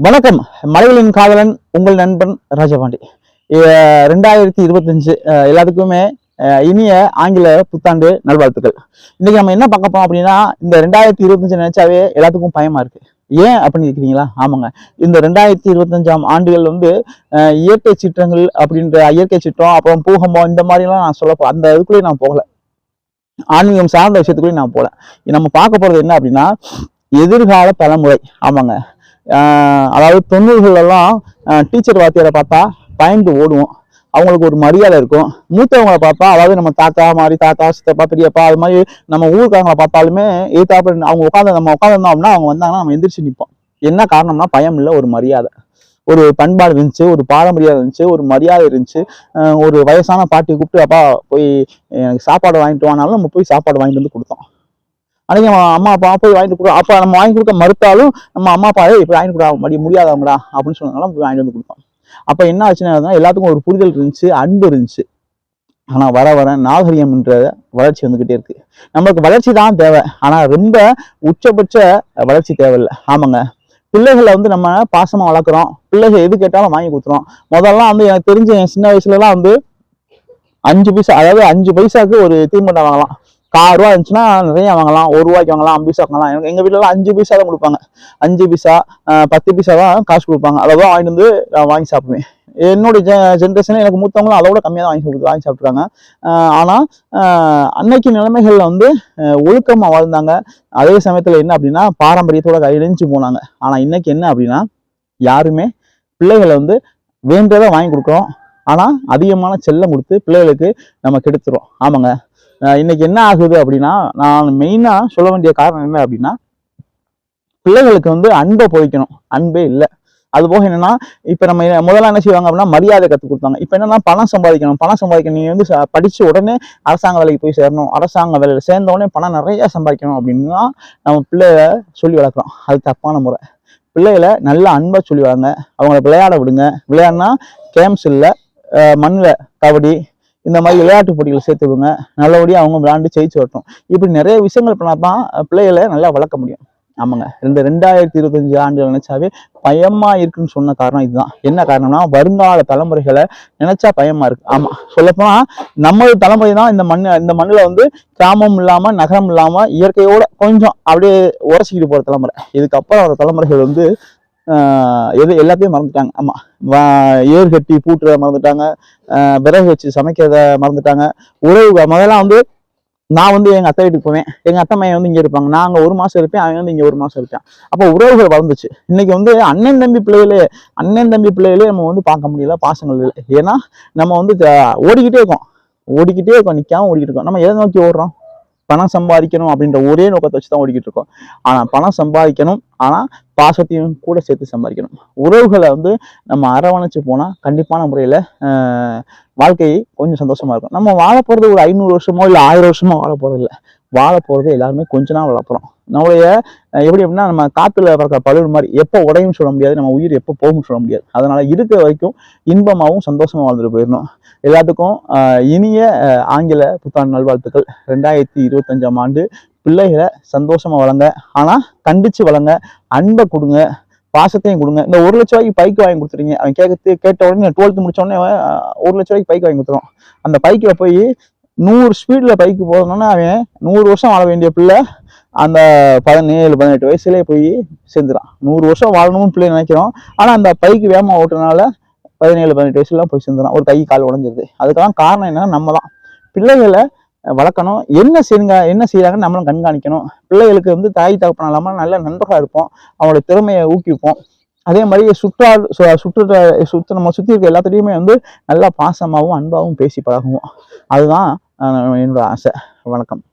வணக்கம். மலைகளின் காதலன் உங்கள் நண்பன் ராஜபாண்டி. 2025 எல்லாத்துக்குமே இனிய ஆங்கில புத்தாண்டு நல்வாழ்த்துக்கள். இன்னைக்கு நம்ம என்ன பார்க்க போறோம் அப்படின்னா, இந்த 2025 நினைச்சாவே எல்லாத்துக்கும் பயமா இருக்கு. ஏன் அப்படின்னு கேட்குறீங்களா? ஆமாங்க, இந்த 2025ஆம் ஆண்டுகள் இயற்கை சீற்றங்கள் அப்படின்ற இயற்கை சீற்றம், அப்புறம் பூகம்பம், இந்த மாதிரிலாம் நான் சொல்ல அந்த இதுக்குள்ளேயே நான் போகல. ஆன்மீகம் சார்ந்த விஷயத்துக்குள்ளேயும் நான் போகல. நம்ம பார்க்க போறது என்ன அப்படின்னா, எதிர்கால தலைமுறை. ஆமாங்க, அதாவது 90களெல்லாம் டீச்சர் வாத்தியாரை பார்த்தா பயந்து ஓடுவோம். அவங்களுக்கு ஒரு மரியாதை இருக்கும். மூத்தவங்களை பார்த்தா, அதாவது நம்ம தாத்தா மாதிரி, தாத்தா சித்தப்பா பெரியப்பா, அது மாதிரி நம்ம ஊருக்காரங்களை பார்த்தாலுமே எதிர்த்தாப்புல அவங்க நம்ம உட்காந்துருந்தோம் அப்படின்னா, அவங்க வந்தாங்கன்னா நம்ம எந்திரிச்சு நிற்போம். என்ன காரணம்னா, பயம் இல்லை, ஒரு மரியாதை, ஒரு பண்பாடு இருந்துச்சு, ஒரு பாரம்பரியம் இருந்துச்சு, ஒரு மரியாதை இருந்துச்சு. ஒரு வயசான பாட்டி கூப்பிட்டு, அப்பா போய் எனக்கு சாப்பாடு வாங்கிட்டு வானாலும் நம்ம போய் சாப்பாடு வாங்கிட்டு வந்து கொடுத்தோம். அன்னைக்கு நம்ம அம்மா அப்பா போய் வாங்கிட்டு கொடுத்தோம். அப்போ நம்ம வாங்கி கொடுக்க மறுத்தாலும் நம்ம அம்மா அப்பா இப்போ வாங்கி கொடுக்க முடியாதவங்கடா அப்படின்னு சொன்னாலும் போய் வாங்கிட்டு வந்து கொடுத்தோம். அப்போ என்ன ஆச்சுன்னா, எல்லாத்துக்கும் ஒரு புரிதல் இருந்துச்சு, அன்பு இருந்துச்சு. ஆனா வர வர நாகரிகம்ன்ற வளர்ச்சி வந்துகிட்டே இருக்கு. நம்மளுக்கு வளர்ச்சி தான் தேவை, ஆனா ரொம்ப உச்சபட்ச வளர்ச்சி தேவையில்லை. ஆமாங்க, பிள்ளைகளை நம்ம பாசமா வளர்க்குறோம். பிள்ளைகள் எது கேட்டாலும் வாங்கி கொடுத்துறோம். முதல்லாம் எனக்கு தெரிஞ்ச என் சின்ன வயசுலலாம் 5 பைசா, அதாவது 5 பைசாவுக்கு ஒரு தீமண்டை வாங்கலாம். ரூபா இருந்துச்சுன்னா நிறைய வாங்கலாம். 1 ரூபாய்க்கு வாங்கலாம், 5 பைசா வாங்கலாம். எங்க வீட்டுலலாம் 5 பைசா தான் கொடுப்பாங்க. 5 பைசா 10 பைசா தான் காசு கொடுப்பாங்க. அளவுதான் வாங்கிட்டு வந்து நான் வாங்கி சாப்பிடுவேன். என்னுடைய ஜென்ரேஷன் எனக்கு மூத்தவங்களும் அதோட கம்மியாக தான் வாங்கி சாப்பிட்ருக்காங்க. ஆனா அன்னைக்கு நிலைமைகள்ல ஒழுக்கமா வாழ்ந்தாங்க. அதே சமயத்துல என்ன அப்படின்னா, பாரம்பரியத்தோட இணைஞ்சு போனாங்க. ஆனா இன்னைக்கு என்ன அப்படின்னா, யாருமே பிள்ளைகளை வேண்டதை வாங்கி கொடுக்குறோம். ஆனா அதிகமான செல்லம் கொடுத்து பிள்ளைகளுக்கு நம்ம கெடுத்துறோம். ஆமாங்க, இன்னைக்கு என்ன ஆகுது அப்படின்னா, நான் மெயினா சொல்ல வேண்டிய காரணம் என்ன அப்படின்னா, பிள்ளைகளுக்கு அன்பை போதிக்கணும். அன்பே இல்லை. அது போக என்னன்னா, இப்ப நம்ம முதல்ல என்ன செய்வாங்க அப்படின்னா, மரியாதை கற்றுக் கொடுத்தாங்க. இப்ப என்னன்னா, பணம் சம்பாதிக்கணும். நீங்க படிச்சு உடனே அரசாங்க வேலைக்கு போய் சேரணும், அரசாங்க வேலையில சேர்ந்த உடனே பணம் நிறைய சம்பாதிக்கணும் அப்படின்னா நம்ம பிள்ளைகளை சொல்லி வளர்க்குறோம். அது தப்பான முறை. பிள்ளைகளை நல்ல அன்பை சொல்லி வளங்க. அவங்கள விளையாட விடுங்க. விளையாடினா கேம்ஸ் இல்லை, மண்ணில் கபடி இந்த மாதிரி விளையாட்டு போட்டிகளை சேர்த்து விடுங்க. நல்லபடியாக அவங்க விளையாண்டு ஜெயிச்சு வரட்டும். இப்படி நிறைய விஷயங்கள் பண்ணாதான் பிள்ளைகளை நல்லா வளர்க்க முடியும். ஆமாங்க, இந்த 2025 ஆண்டுகள் நினைச்சாவே பயமா இருக்குன்னு சொன்ன காரணம் இதுதான். என்ன காரணம்னா, வருங்கால தலைமுறைகளை நினைச்சா பயமா இருக்கு. ஆமா, சொல்லப்போனா நம்ம தலைமுறை தான் இந்த மண்ணுல கிராமம் இல்லாம, நகரம் இல்லாம, இயற்கையோட கொஞ்சம் அப்படியே உரைச்சிக்கிட்டு போற தலைமுறை. இதுக்கப்புறம் வர தலைமுறைகள் எல்லாத்தையும் மறந்துட்டாங்க. ஆமா, ஏர் கட்டி பூட்டுறத மறந்துட்டாங்க, விறகு வச்சு சமைக்கிறத மறந்துட்டாங்க. உறவு முதல்லாம் நான் எங்க அத்தை வீட்டுக்கு போவேன். எங்க அத்தை மையம் இங்க இருப்பாங்க. நான் அங்க 1 மாசம் இருப்பேன், அவன் இங்க 1 மாசம் இருப்பேன். அப்போ உறவுகள் வளர்ந்துச்சு. இன்னைக்கு அண்ணன் தம்பி பிள்ளைகளே நம்ம பார்க்க முடியல, பாசங்கள் இல்லை. ஏன்னா நம்ம ஓடிக்கிட்டே இருக்கோம், நிக்காம ஓடிக்கிட்டு இருக்கோம். நம்ம எதை நோக்கி ஓடுறோம்? பணம் சம்பாதிக்கணும் அப்படின்ற ஒரே நோக்கத்தை வச்சுதான் ஓடிக்கிட்டு இருக்கோம். ஆனா பணம் சம்பாதிக்கணும், ஆனா பாசத்தையும் கூட சேர்த்து சம்பாதிக்கணும். உறவுகளை நம்ம அரவணைச்சு போனா கண்டிப்பான முறையில வாழ்க்கை கொஞ்சம் சந்தோஷமா இருக்கும். நம்ம வாழ போறது ஒரு 500 வருஷமோ இல்லை 1000 வருஷமோ வாழ போறது இல்லை. வாழ போறது எல்லாருமே கொஞ்ச நாள் வளர்ப்புறோம். நம்மளுடைய எப்படி அப்படின்னா, நம்ம காத்துல பறக்கிற பலூன் மாதிரி எப்போ உடையும் சொல்ல முடியாது, நம்ம உயிர் எப்போ போகும் சொல்ல முடியாது. அதனால இருக்கிற வரைக்கும் இன்பமாகவும் சந்தோஷமா வாழ்ந்துட்டு போயிடணும். எல்லாத்துக்கும் இனிய ஆங்கில புத்தாண்டு நல்வாழ்த்துக்கள். 2025ஆம் ஆண்டு பிள்ளைகளை சந்தோஷமா வளங்க. ஆனா கண்டிச்சு வளங்க, அன்பை கொடுங்க, பாசத்தையும் கொடுங்க. இந்த 1 லட்ச ரூபாய்க்கு பைக் வாங்கி கொடுத்துருங்க. அவன் கேட்ட உடனே 12th முடிச்ச உடனே 1 லட்ச ரூபாய்க்கு பைக் வாங்கி கொடுத்துருவோம். அந்த பைக்கில் போய் 100 ஸ்பீட்ல பைக்கு போகணும்னா அவன் 100 வருஷம் வாழ வேண்டிய பிள்ளை அந்த 17-18 வயசுலேயே போய் சேர்ந்துறான். 100 வருஷம் வாழணும்னு பிள்ளை நினைக்கிறோம். ஆனா அந்த பைக்கு வேகமா ஓட்டுறதுனால 17-18 வயசுலாம் போய் சேர்ந்துறான். ஒரு கை கால் உடஞ்சிருது. அதுக்கெல்லாம் காரணம் என்னன்னா, நம்ம தான். பிள்ளைகளை வளர்க்கணும். என்ன செய்யறாங்கன்னு நம்மளும் கண்காணிக்கணும். பிள்ளைகளுக்கு தாய் தகப்பன இல்லாமல் நல்ல நண்பர்களா இருப்போம், அவங்களோட திறமையை ஊக்குவிப்போம். அதே மாதிரி நம்ம சுற்றி இருக்க எல்லாத்துலேயுமே நல்லா பாசமாகவும் அன்பாகவும் பேசி பழகுவோம். அதுதான் என்னோட ஆசை. வணக்கம்.